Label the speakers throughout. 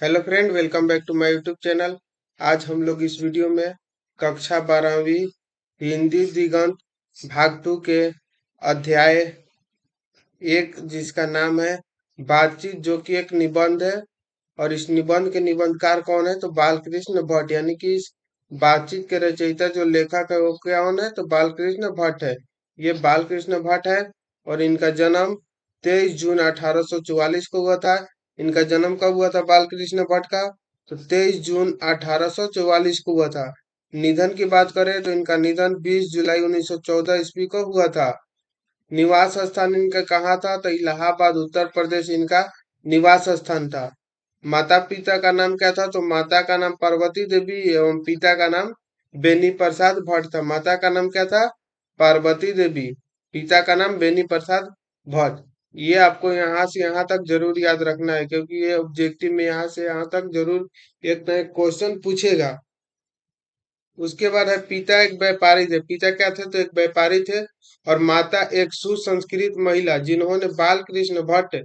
Speaker 1: Hello friend, welcome back to my YouTube channel. आज हम लोग इस वीडियो में कक्षा 12वीं हिंदी दिगंत भाग 2 के अध्याय एक, जिसका नाम है बातचीत, जो कि एक निबंध है। और इस निबंध के निबंधकार कौन है? तो बालकृष्ण भट्ट, यानी कि इस बातचीत के रचयिता जो लेखक है वो कौन है? तो बालकृष्ण भट्ट है। ये बालकृष्ण भट्ट है और इनका जन्म 23 जून 1844 को हुआ था। इनका जन्म कब हुआ था बालकृष्ण भट्ट का? तो 23 जून 1844 को हुआ था। निधन की बात करें तो इनका निधन 20 जुलाई 1914 ईस्वी को हुआ था। निवास स्थान इनका कहाँ था? तो इलाहाबाद, उत्तर प्रदेश इनका निवास स्थान था। माता पिता का नाम क्या था? तो माता का नाम पार्वती देवी एवं पिता का नाम बेनी प्रसाद भट्ट था। माता का नाम क्या था? पार्वती देवी। पिता का नाम बेनी प्रसाद भट्ट। ये आपको यहाँ से यहाँ तक जरूर याद रखना है, क्योंकि ये ऑब्जेक्टिव में यहाँ से यहाँ तक जरूर एक न एक क्वेश्चन पूछेगा। उसके बाद है पिता एक व्यापारी थे। पिता क्या थे? तो एक व्यापारी थे। और माता एक सुसंस्कृत महिला, जिन्होंने बाल कृष्ण भट्ट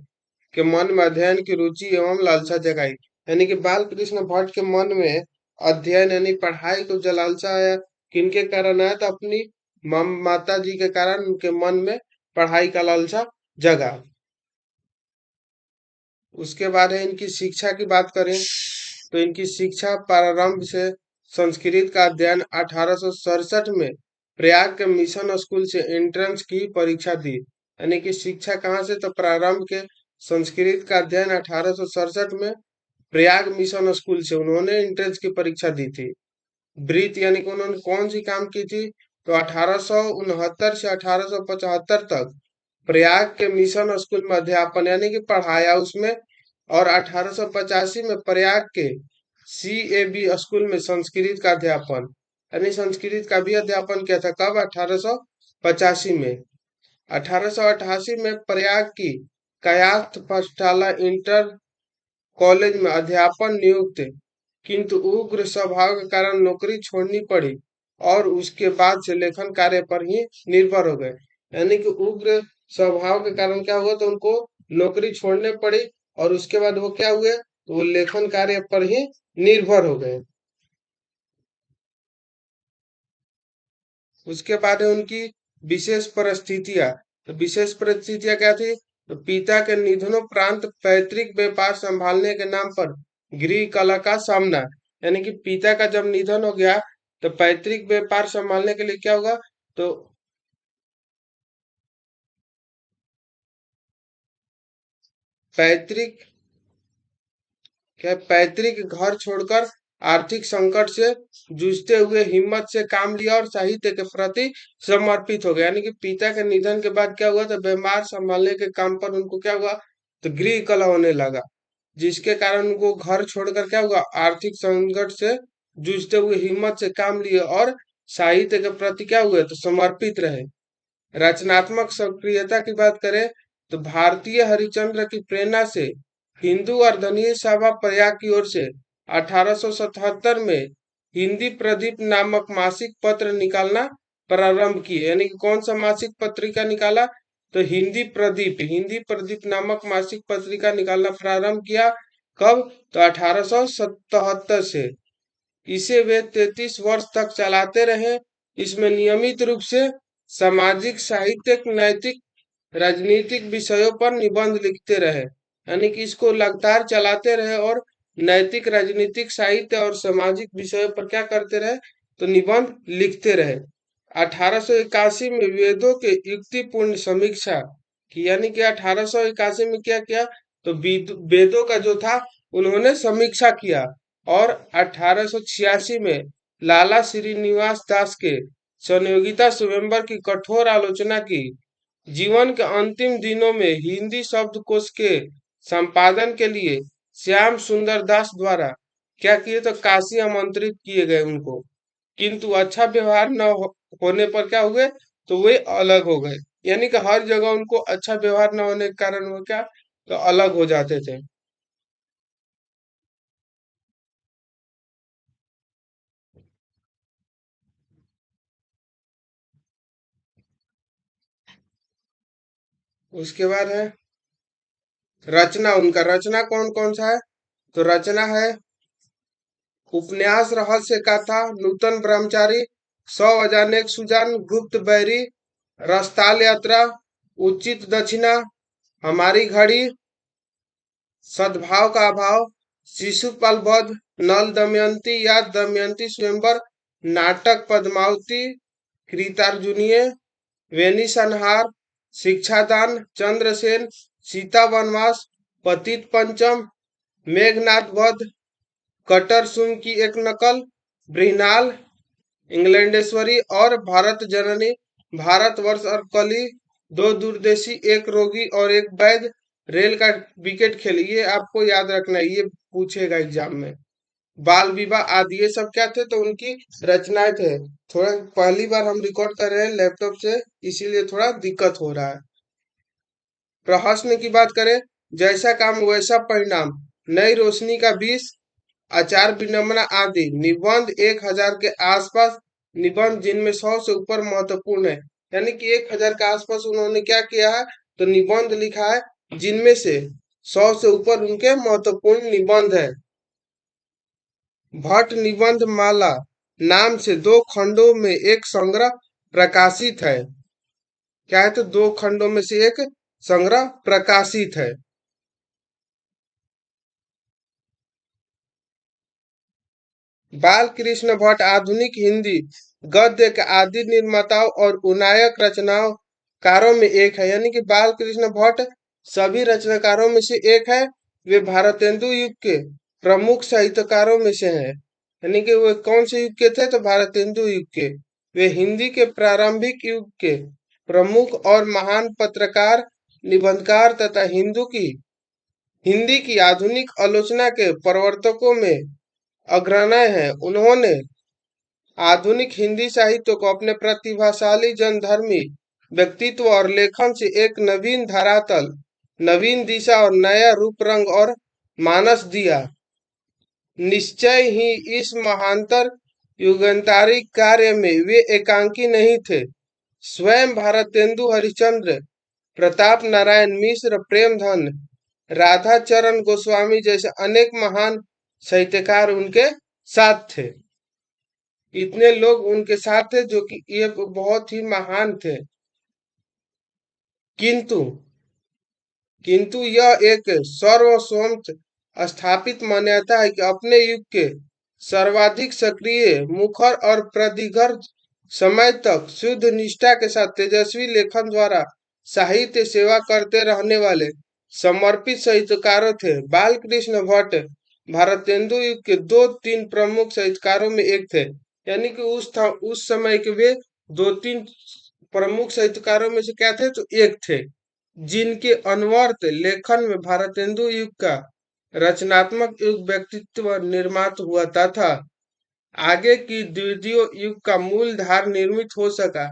Speaker 1: के मन में अध्ययन की रुचि एवं लालसा जगाई। यानी कि बाल कृष्ण भट्ट के मन में अध्ययन यानी पढ़ाई को जो लालसा आया, किनके कारण आया? तो अपनी माता जी के कारण उनके मन में पढ़ाई का लालसा जगा। उसके बाद है इनकी शिक्षा की बात करें तो इनकी शिक्षा प्रारंभ से संस्कृत का अध्ययन 1867 में प्रयाग के मिशन स्कूल से एंट्रेंस की परीक्षा दी। यानी कि शिक्षा कहाँ से? तो प्रारंभ के संस्कृत का अध्ययन 1867 में प्रयाग मिशन स्कूल से उन्होंने एंट्रेंस की परीक्षा दी थी। ब्रीथ यानी कि उन्होंने कौन सी काम की थी? तो 1869 से 1875 तक प्रयाग के मिशन स्कूल में अध्यापन यानी कि पढ़ाया उसमें। और 1885 में प्रयाग के CAB स्कूल में संस्कृत का अध्यापन यानी संस्कृत का भी अध्यापन किया था। कब? 1885 में। 1888 में प्रयाग की कयाथ पाठशाला इंटर कॉलेज में अध्यापन नियुक्त, किंतु उग्र स्वभाव के कारण नौकरी छोड़नी पड़ी और उसके बाद से लेखन कार्य पर ही निर्भर हो गए। यानी कि उग्र स्वभाव के कारण क्या हुआ? तो उनको नौकरी छोड़ने पड़ी और उसके बाद वो क्या हुए? तो वो लेखन कार्य पर ही निर्भर हो गए। उसके बाद है उनकी विशेष परिस्थितियां। तो विशेष परिस्थितियां क्या थी? तो पिता के निधनोपरांत पैतृक व्यापार संभालने के नाम पर गृह कला का सामना। यानी कि पिता का जब निधन हो गया तो पैतृक व्यापार संभालने के लिए क्या होगा? तो पैतृक क्या, पैतृक घर छोड़कर आर्थिक संकट से जूझते हुए हिम्मत से काम लिया और साहित्य के प्रति समर्पित हो गया। यानी कि पिता के निधन के बाद क्या हुआ? तो बीमार संभालने के काम पर उनको क्या हुआ? तो गृह कला होने लगा, जिसके कारण उनको घर छोड़कर क्या हुआ? आर्थिक संकट से जूझते हुए हिम्मत से काम लिए और साहित्य के प्रति क्या हुए? तो समर्पित रहे। रचनात्मक सक्रियता की बात करें तो भारतीय हरिश्चंद्र की प्रेरणा से हिंदू अर्धनीय सभा प्रयाग की ओर से 1877 में हिंदी प्रदीप नामक मासिक पत्र निकालना प्रारंभ किए। यानी कि कौन सा मासिक पत्रिका निकाला? तो हिंदी प्रदीप नामक मासिक पत्रिका निकालना प्रारंभ किया। कब? तो 1877 से। इसे वे 33 वर्ष तक चलाते रहे। इसमें नियमित रूप से सामाजिक, साहित्यिक, नैतिक, राजनीतिक विषयों पर निबंध लिखते रहे। यानी कि इसको लगातार चलाते रहे और नैतिक, राजनीतिक, साहित्य और सामाजिक विषयों पर क्या करते रहे? तो निबंध लिखते रहे। 1881 में वेदों के युक्तिपूर्ण समीक्षा की। यानी कि 1881 में क्या किया? तो वेदों का जो था उन्होंने समीक्षा किया। और 1886 में लाला श्रीनिवास दास के संयोगिता स्वयंवर की कठोर आलोचना की। जीवन के अंतिम दिनों में हिंदी शब्दकोश के संपादन के लिए श्याम सुंदर दास द्वारा क्या किए? तो काशी आमंत्रित किए गए उनको, किंतु अच्छा व्यवहार न होने पर क्या हुए? तो वे अलग हो गए। यानी कि हर जगह उनको अच्छा व्यवहार न होने के कारण वो क्या? तो अलग हो जाते थे। उसके बाद है रचना। उनका रचना कौन कौन सा है? तो रचना है उपन्यास, रहस्य कथा, नूतन ब्रह्मचारी, 100 अजानेक सुजान, गुप्त बैरी, रसताल यात्रा, उचित दक्षिणा, हमारी घड़ी, सद्भाव का अभाव, शिशुपाल वध, नल दमयंती या दमयंती स्वयंवर, नाटक पद्मावती, कृतार्जुनीय, वेनिसनहार, शिक्षादान, चंद्रसेन, सीता वनवास, पतित पंचम, मेघनाथ वध, कटर सुम की एक नकल, ब्रिहनाल, इंग्लैंडेश्वरी और भारत जननी, भारतवर्ष और कली, दो दूरदेशी, एक रोगी और एक वैद्य, रेल का विकेट खेल, ये आपको याद रखना है, ये पूछेगा एग्जाम में। बाल विवाह आदि ये सब क्या थे, तो उनकी रचनाएं थे। थोड़ा पहली बार हम रिकॉर्ड कर रहे हैं लैपटॉप से, इसीलिए थोड़ा दिक्कत हो रहा है। प्रहसन की बात करें, जैसा काम वैसा परिणाम, नई रोशनी का बीस, आचार विनम्रता आदि, निबंध 1000 के आसपास, निबंध जिनमें 100 से ऊपर महत्वपूर्ण है, यानी कि 1000 के आसपास उन्होंने क्या किया है, तो निबंध लिखा है जिनमें से 100 से ऊपर उनके महत्वपूर्ण निबंध है। भट्ट निबंध माला नाम से 2 खंडों में एक संग्रह प्रकाशित है। क्या है, तो 2 खंडों में से एक संग्रह प्रकाशित है। बाल कृष्ण भट्ट आधुनिक हिंदी गद्य के आदि निर्माताओं और उन्नायक रचनाओं कारों में एक है, यानी कि बाल कृष्ण भट्ट सभी रचनाकारों में से एक है। वे भारतेंदु युग के प्रमुख साहित्यकारों में से हैं, यानी कि वे कौन से युग के थे, तो भारतेंदु युग के। वे हिंदी के प्रारंभिक युग के प्रमुख और महान पत्रकार, निबंधकार तथा हिंदी की आधुनिक आलोचना के प्रवर्तकों में अग्रणी हैं। उन्होंने आधुनिक हिंदी साहित्य को अपने प्रतिभाशाली जनधर्मी व्यक्तित्व और लेखन से एक नवीन धरातल, नवीन दिशा और नया रूप रंग और मानस दिया। निश्चय ही इस महानतर युगांतरिक कार्य में वे एकांकी नहीं थे। स्वयं भारतेंदु हरिश्चंद्र, प्रताप नारायण मिश्र, प्रेमधन, राधाचरण गोस्वामी जैसे अनेक महान साहित्यकार उनके साथ थे। इतने लोग उनके साथ थे जो कि ये बहुत ही महान थे। किंतु किंतु यह एक सर्वस्वत स्थापित मान्यता है कि अपने युग के सर्वाधिक सक्रिय, मुखर और प्रदीर्घ समय तक शुद्ध निष्ठा के साथ तेजस्वी लेखन द्वारा साहित्य सेवा करते रहने वाले समर्पित साहित्यकारों थे। बाल कृष्ण भट्ट भारतेंदु युग के 2-3 प्रमुख साहित्यकारों में एक थे, यानी कि उस समय के वे 2-3 प्रमुख साहित्यकारों में से क्या थे, तो एक थे, जिनके अनवरत लेखन में भारतेंदु युग का रचनात्मक युग व्यक्तित्व निर्मित हुआ तथा आगे की द्वितीय युग का मूल धार निर्मित हो सका।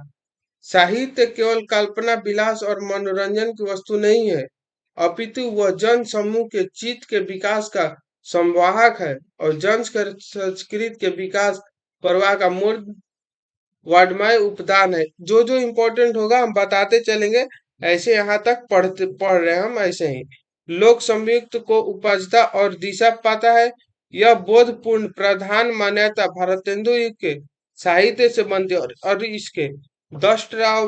Speaker 1: साहित्य केवल कल्पना विलास और मनोरंजन की वस्तु नहीं है, अपितु वह जन समूह के चित्त के विकास का संवाहक है और जन संस्कृति के विकास प्रवाह का मूर्त वर्डमय उपदान है। जो जो इम्पोर्टेंट होगा हम बताते चलेंगे, ऐसे यहाँ तक पढ़ रहे हैं हम ऐसे ही। लोक संयुक्त को उपजता और दिशा पाता है, यह बोधपूर्ण प्रधान मान्यता भारतेंदु युग के साहित्य से बनती है और इसके दष्टराव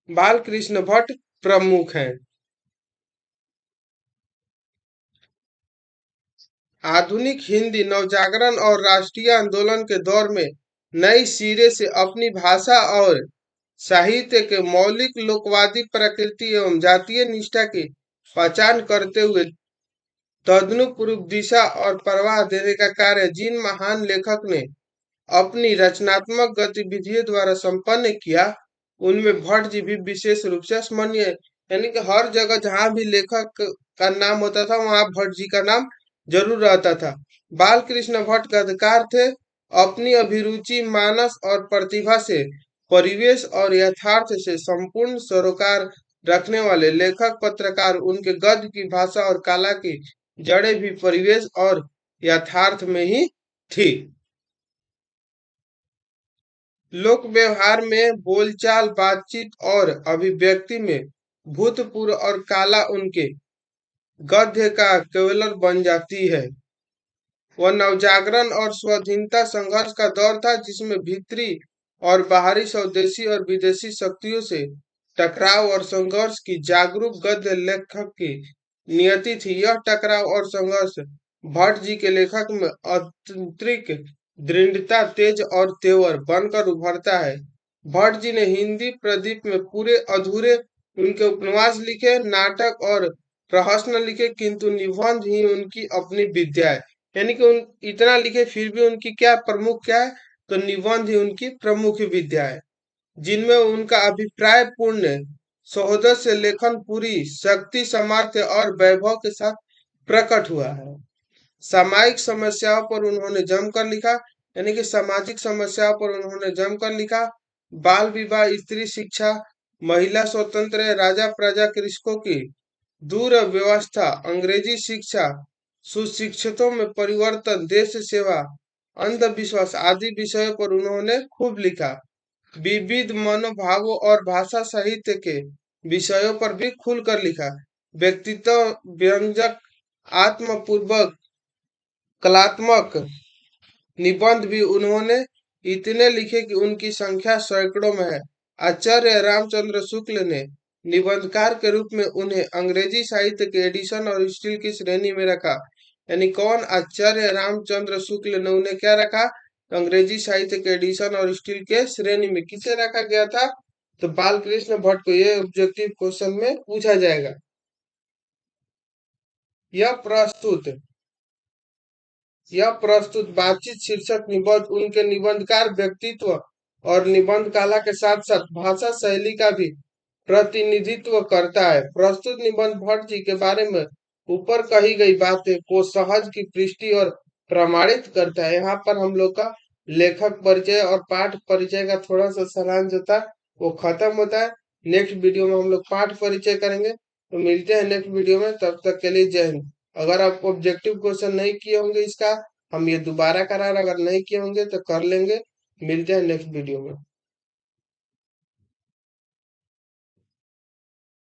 Speaker 1: बालकृष्ण भट्ट प्रमुख हैं। आधुनिक हिंदी नवजागरण और राष्ट्रीय आंदोलन के दौर में नई सिरे से अपनी भाषा और साहित्य के मौलिक लोकवादी प्रकृति एवं जातीय निष्ठा की पहचान करते हुए तदनुरूप दिशा और प्रवाह देने का कार्य जिन महान लेखक ने अपनी रचनात्मक गतिविधियों द्वारा संपन्न किया, उनमें भट्ट जी भी विशेष रूप से स्मरणीय है। यानी कि हर जगह जहां भी लेखक का नाम होता था वहां भट्ट जी का नाम जरूर रहता था। बाल कृष्ण भट्ट गद्यकार थे। अपनी अभिरुचि, मानस और प्रतिभा से परिवेश और यथार्थ से संपूर्ण सरोकार रखने वाले लेखक पत्रकार, उनके गद्य की भाषा और कला की जड़ें भी परिवेश और यथार्थ में ही थी। लोक व्यवहार में बोलचाल, बातचीत और अभिव्यक्ति में भूतपूर्व और काला उनके गद्य का कैवलर बन जाती है। वह नवजागरण और स्वाधीनता संघर्ष का दौर था जिसमें भीतरी और बाहरी स्वदेशी और विदेशी शक्तियों से टकराव और संघर्ष की जागरूक गद्य लेखक की नियति थी। यह टकराव और संघर्ष भट्ट जी के लेखक में आंतरिक दृढ़ता, तेज और तेवर बनकर उभरता है। भट्ट जी ने हिंदी प्रदीप में पूरे अधूरे उनके उपन्यास लिखे, नाटक और प्रहसन लिखे, किंतु निबंध ही उनकी अपनी विद्या है। यानी कि उन इतना लिखे फिर भी उनकी क्या प्रमुख क्या है, तो निबंध ही उनकी प्रमुख विद्या है, जिनमें उनका अभिप्राय पूर्ण सहोदय से लेखन पूरी शक्ति, सामर्थ्य और वैभव के साथ प्रकट हुआ है। सामाजिक समस्याओं पर उन्होंने जमकर लिखा, यानी कि सामाजिक समस्याओं पर उन्होंने जमकर लिखा। बाल विवाह, स्त्री शिक्षा, महिला स्वतंत्र, राजा प्रजा के रिश्तों की दूर व्यवस्था, अंग्रेजी शिक्षा, सुशिक्षितों में परिवर्तन, देश सेवा, अंधविश्वास आदि विषयों पर उन्होंने खूब लिखा। विविध मनोभावों और भाषा साहित्य के विषयों पर भी खुलकर लिखा। व्यक्तित्व व्यंजक, आत्मपूर्वक, कलात्मक निबंध भी उन्होंने इतने लिखे कि उनकी संख्या सैकड़ों में है। आचार्य रामचंद्र शुक्ल ने निबंधकार के रूप में उन्हें अंग्रेजी साहित्य के एडिशन और स्टील की श्रेणी में रखा। यानी कौन? आचार्य रामचंद्र शुक्ल ने उन्हें क्या रखा? अंग्रेजी साहित्य के एडिशन और स्टील के श्रेणी में। किसे रखा गया था? तो बालकृष्ण भट्ट को। ये ऑब्जेक्टिव क्वेश्चन में पूछा जाएगा। यह प्रस्तुत यह प्रस्तुत बातचीत शीर्षक निबंध उनके निबंधकार व्यक्तित्व और निबंध कला के साथ साथ भाषा शैली का भी प्रतिनिधित्व करता है। प्रस्तुत निबंध भट्ट जी के बारे में ऊपर कही गई बातें को सहज की पुष्टि और प्रमाणित करता है। यहाँ पर हम लोग का लेखक परिचय और पाठ परिचय का थोड़ा सा सारांश जो था वो खत्म होता है। नेक्स्ट वीडियो में हम लोग पाठ परिचय करेंगे। तो मिलते हैं नेक्स्ट वीडियो में, तब तक के लिए जय हिंद। अगर आप ऑब्जेक्टिव क्वेश्चन नहीं किए होंगे इसका, हम ये दोबारा करा रहे, अगर नहीं किए होंगे तो कर लेंगे। मिलते हैं नेक्स्ट वीडियो में।